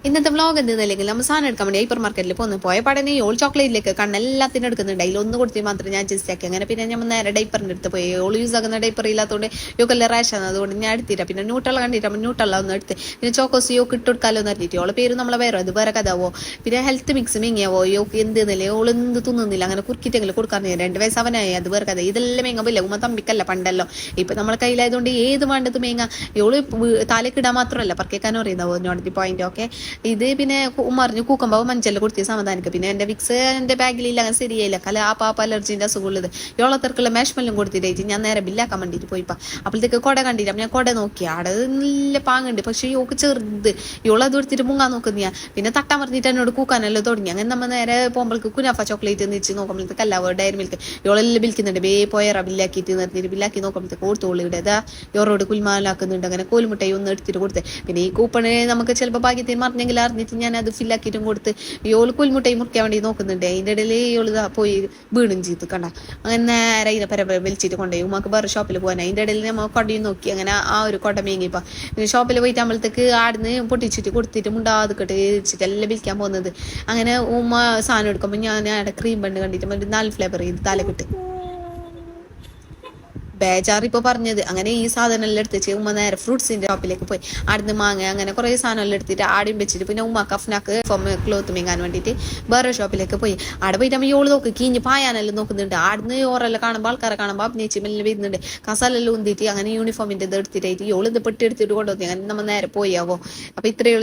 ഇന്നത്തെ വ്ളോഗ് എന്തെന്നല്ലെങ്കിൽ നമ്മൾ സാധനം എടുക്കാൻ വേണ്ടി ഹൈപ്പർ മാർക്കറ്റിൽ പോയ പടനെ ഓൾ ചോക്ലേറ്റിലേക്ക് കണ്ണെല്ലാത്തിനും എടുക്കുന്നുണ്ട്. അതിൽ ഒന്ന് കൊടുത്തി മാത്രം ഞാൻ ജസ്റ്റ് ആക്കി. അങ്ങനെ പിന്നെ ഞാൻ നേരെ ഡൈപ്പറിൻ്റെ അടുത്ത് പോയി. ഓൾ യൂസ് ആക്കുന്ന ഡൈപ്പർ ഇല്ലാത്തതുകൊണ്ട് യോക്കെല്ലാം റാഷാണ്. അതുകൊണ്ട് ഞാൻ എടുത്തില്ല. പിന്നെ ന്യൂട്ടല്ല കണ്ടിട്ട് ന്യൂട്ടല്ല ഒന്ന് എടുത്ത് പിന്നെ ചോക്കോസ് യോക്ക് ഇട്ട് കൊടുക്കാലോ എന്ന് പറഞ്ഞിട്ട് ഓളെ പേര് നമ്മളെ വേറെ അത് വേറെ കഥാവോ. പിന്നെ ഹെൽത്ത് മിക്സ് മിങ്ങിയാവോ യോക്ക് എന്തെന്നല്ലേ ഓൾ എന്ത് തിന്നുന്നില്ല. അങ്ങനെ കുറുക്കിട്ടെങ്കിലും കൊടുക്കാൻ 2 വയസ്സ് അവനായി അത് വേറെ കഥ. ഇതെല്ലാം മേങ്ങാവില്ല ഉമ്മ തമ്പിക്കല്ല പണ്ടല്ലോ. ഇപ്പൊ നമ്മളെ കയ്യിലായതുകൊണ്ട് ഏത് വേണ്ടത് മേങ്ങ ഓള് താലേക്കിടാൻ മാത്രമല്ല പറക്കേക്കാനും അറിയുന്നാവോ നോട്ടി പോയിന്റ് ഒക്കെ. ഇത് പിന്നെ ഉമ്മറിഞ്ഞു കൂക്കുമ്പോൾ മഞ്ചെല്ലാം കൊടുത്തി സമാധാനിക്കുക. പിന്നെ എന്റെ വിക്സ് എന്റെ ബാഗിലില്ല, അങ്ങനെ ശരിയായില്ല. ആ പാപ്പ അലർജിന്റെ അസുഖമുള്ളത് യോളത്തിർക്കുള്ള മേഷ്മെല്ലാം കൊടുത്തിട്ട് ഞാൻ നേരെ ബില്ലാക്കാൻ വേണ്ടിയിട്ട് പോയിപ്പാ. അപ്പോഴത്തേക്ക് കൊട കണ്ടിട്ട് ഞാൻ കൊട നോക്കി. അവിടെ നല്ല പാങ്ങുണ്ട്, പക്ഷെ യോക്ക് ചെറുത്. യോളത് കൊടുത്തിട്ട് മുങ്ങാൻ നോക്കുന്ന. പിന്നെ തട്ടാൻ പറഞ്ഞിട്ട് എന്നോട് കൂക്കാനെല്ലാം തുടങ്ങി. അങ്ങനെ നമ്മൾ നേരെ പോകുമ്പോഴേക്ക് കുനാഫ ചോക്ലേറ്റ് വെച്ച് നോക്കുമ്പോഴത്തേക്ക് അല്ല ഡയറി മിൽക്ക് യോളെല്ലാം ബിൽക്കുന്നുണ്ട്. പോയറാ ബില്ലാക്കിയിട്ട് നിർത്തിയിട്ട് ബില്ലാക്കി നോക്കുമ്പോഴത്തേക്ക് കൊടുത്തോളൂ ഇവിടെ യോറോട് കുൽമാലാക്കുന്നുണ്ട്. അങ്ങനെ കോലുമുട്ടയും ഒന്ന് എടുത്തിട്ട് കൊടുത്ത്. പിന്നെ ഈ കൂപ്പണ് നമുക്ക് ചിലപ്പോൾ ഭാഗ്യത്തിന് മറിഞ്ഞെങ്കിൽ അറിഞ്ഞിട്ട് ഞാൻ അത് ഫില്ലാക്കിയിട്ടും കൊടുത്ത് യോള് കുൽമുട്ടയും മുറിക്കാൻ വേണ്ടി നോക്കുന്നുണ്ട്. അതിൻ്റെ ഇടയിൽ യോള് പോയി വീണും ചെയ്ത് കണ്ട. അങ്ങനെ നേരെ ഇതിനെ പര വലിച്ചിട്ട് കൊണ്ടുപോയി ഉമ്മക്ക് വേറെ ഷോപ്പിൽ പോകാൻ. അതിൻ്റെ ഇടയിൽ നമ്മൾ കൊടയും നോക്കി. അങ്ങനെ ആ ഒരു കൊട മേങ്ങിപ്പോ ഷോപ്പിൽ പോയിട്ട് ആകുമ്പോഴത്തേക്ക് ആടുന്ന് പൊട്ടിച്ചിട്ട് കൊടുത്തിട്ട് മുണ്ടാതിക്കിട്ട് വെച്ചിട്ട് എല്ലാം വിൽക്കാൻ പോകുന്നത്. അങ്ങനെ ഉമ്മ സാധനം എടുക്കുമ്പോൾ ഞാൻ അവിടെ ക്രീം ബണ്ട് കണ്ടിട്ട് 4 ഫ്ലേവർ ചെയ്ത് തലക്കിട്ട് ബേജാർ ഇപ്പൊ പറഞ്ഞത്. അങ്ങനെ ഈ സാധനം എല്ലാം എടുത്തിട്ട് ഉമ്മ നേരെ ഫ്രൂട്ട്സിന്റെ ഷോപ്പിലേക്ക് പോയി. ആടുന്ന് മാങ്ങ അങ്ങനെ കുറെ സാധനം എല്ലാം എടുത്തിട്ട് ആടും വെച്ചിട്ട് പിന്നെ ഉമ്മ കഫ്നാക്ക് ക്ലോത്ത് മേങ്ങാൻ വേണ്ടിയിട്ട് വേറെ ഷോപ്പിലേക്ക് പോയി. അവിടെ പോയിട്ട് അമ്മ യോള് നോക്ക് കീഞ്ഞ് പായാനെല്ലാം നോക്കുന്നുണ്ട്. ആടുന്ന് ഓരെല്ലാം കാണുമ്പോൾ ആൾക്കാരെ കാണുമ്പോൾ അഭിനയിച്ച് മെല്ലെ വരുന്നുണ്ട്. കസാലെല്ലാം ഉന്തിയിട്ട് അങ്ങനെ യൂണിഫോമിന്റെ ഇത് എടുത്തിട്ടായിട്ട് യോള് ഇത് പെട്ടി എടുത്തിട്ട് കൊണ്ടുവന്നു. അങ്ങനെ നമ്മൾ നേരെ പോയാവോ. അപ്പൊ ഇത്രയേ